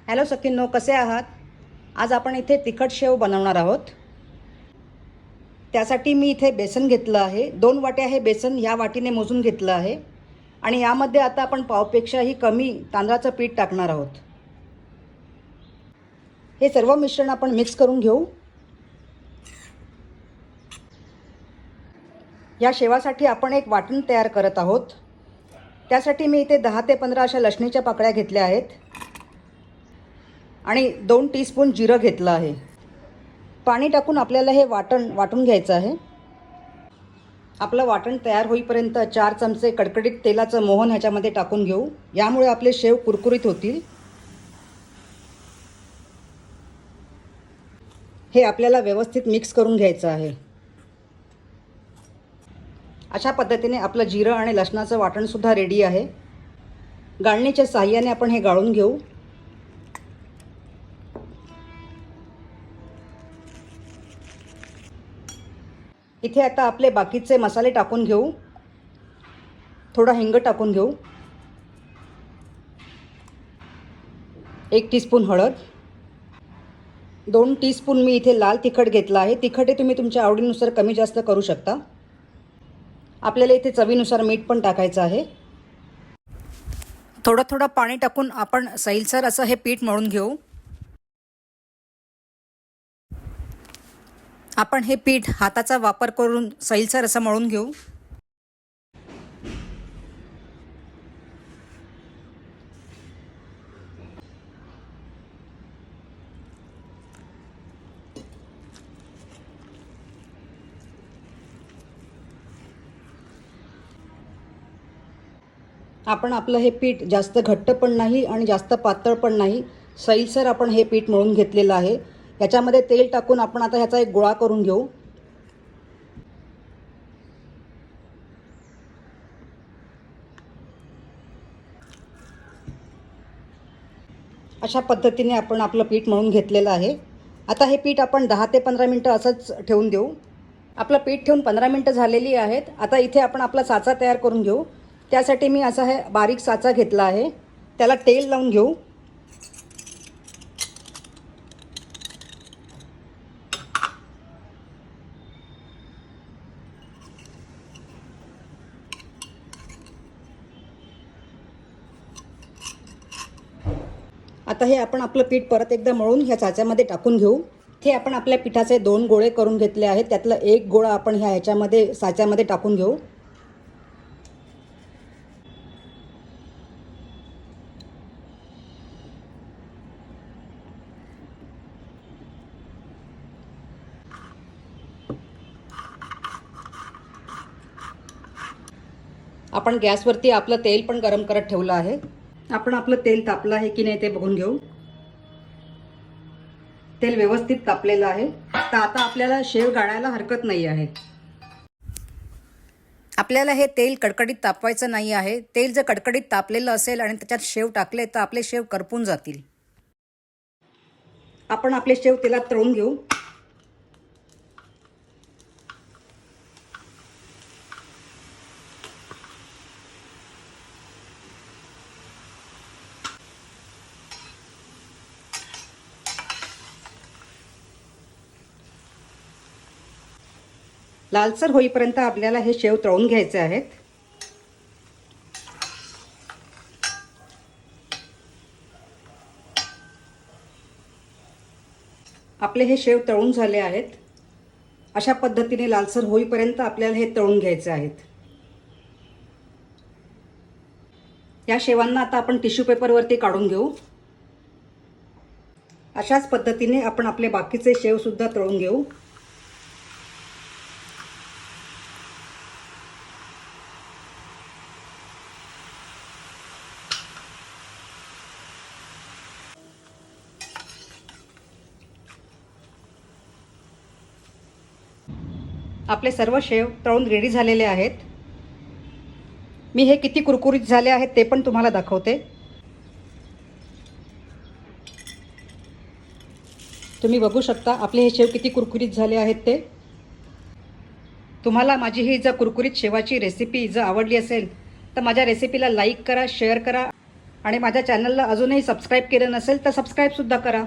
Hello सखींनो, कसे आहात? आज आपण इथे तिखट शेव बनवणार आहोत. त्यासाठी मी इथे बेसन घेतलं आहे. 2 वाट्या हे बेसन ह्या वाटीने मोजून घेतलं आहे आणि यामध्ये आता आपण पावपेक्षाही कमी तांदळाचं पीठ टाकणार आहोत. हे सर्व मिश्रण आपण मिक्स करून घेऊ. या शेवासाठी आपण एक वाटण तयार करत आहोत. त्यासाठी मी इथे 10 ते 15 अशा लसणीच्या पाकळ्या घेतल्या आहेत आणि 2 टीस्पून जिरं घेतलं आहे. पाणी टाकून आपल्याला हे वाटून घ्यायचं आहे. आपलं वाटण तयार होईपर्यंत 4 चमचे कडकडीत तेलाचं मोहन ह्याच्यामध्ये टाकून घेऊ. यामुळे आपले शेव कुरकुरीत होतील. हे आपल्याला व्यवस्थित मिक्स करून घ्यायचं आहे. अशा पद्धतीने आपलं जिरं आणि लसणाचं वाटणसुद्धा रेडी आहे. गाळणीच्या साहाय्याने आपण हे गाळून घेऊ. इथे आता आपले बाकीचे मसाले टाकून घेऊ. थोडा हिंग टाकून घेऊ. 1 टीस्पून हळद. 2 टीस्पून मी इथे लाल तिखट घेतला आहे. तिखट हे तुम्ही तुमच्या आवडीनुसार कमी जास्त करू शकता. आपल्याला इथे चवीनुसार मीठ पण टाकायचं आहे. थोडं थोडं पाणी टाकून आपण सैलसर असं हे पीठ मळून घेऊ. आपण हे पीठ हाताचा वापर करून सैलसर असं मळून घेऊ. आपण आपलं हे पीठ जास्त घट्ट पण नाही आणि जास्त पातळ पण नाही, सैलसर आपण हे पीठ मळून घेतलेलं आहे. याच्यामध्ये तेल टाकून आपण आता ह्याचा एक गोळा करून घेऊ. अशा पद्धतीने आपण आपलं पीठ मळून घेतलेलं आहे. आता हे पीठ आपण 10 ते 15 मिनटं असंच ठेवून देऊ. आपलं पीठ ठेवून 15 मिनटं झालेली आहेत. आता इथे आपण आपला साचा तयार करून घेऊ. त्यासाठी मी असा हे बारीक साचा घेतला आहे. त्याला तेल लावून घेऊ. आता हे आपण आपलं पीठ परत एकदा मळून ह्या साच्यामध्ये टाकून घेऊ. हे आपण आपल्या पिठाचे 2 गोळे करून घेतले आहेत. त्यातला एक गोळा आपण ह्याच्यामध्ये साच्यामध्ये टाकून घेऊ. आपण गॅसवरती आपलं तेल पण गरम करत ठेवलं आहे. आपण आपलं तेल तापलं आहे की नाही ते बघून घेऊ. तेल व्यवस्थित तापलेलं आहे. तर आता आपल्याला शेव गाळायला हरकत नाही आहे. आपल्याला हे तेल कडकडीत तापवायचं नाही आहे. तेल जर कडकडीत तापलेलं असेल आणि त्याच्यात शेव टाकले तर आपले शेव करपून जातील. आपण आपले शेव तेलात तळून घेऊ. लालसर होईपर्यंत आपल्याला हे शेव तळून घ्यायचे आहेत. आपले हे शेव तळून झाले आहेत. अशा पद्धतीने लालसर होईपर्यंत आपल्याला हे तळून घ्यायचे आहेत. या शेवांना आता आपण टिश्यू पेपरवरती काढून घेऊ. अशाच पद्धतीने आपण आपले बाकीचे शेव सुद्धा तळून घेऊ. आपले सर्व शेव तळून रेडी झालेले आहेत. मी हे किती कुरकुरीत झाले आहेत ते पण तुम्हाला दाखवते. तुम्ही बघू शकता आपले हे शेव किती कुरकुरीत झाले आहेत ते. तुम्हाला माझी ही जर कुरकुरीत शेवाची रेसिपी जर आवडली असेल तर माझ्या रेसिपीला लाईक करा, शेअर करा आणि माझ्या चॅनलला अजूनही सबस्क्राईब केलं नसेल तर सबस्क्राईबसुद्धा करा.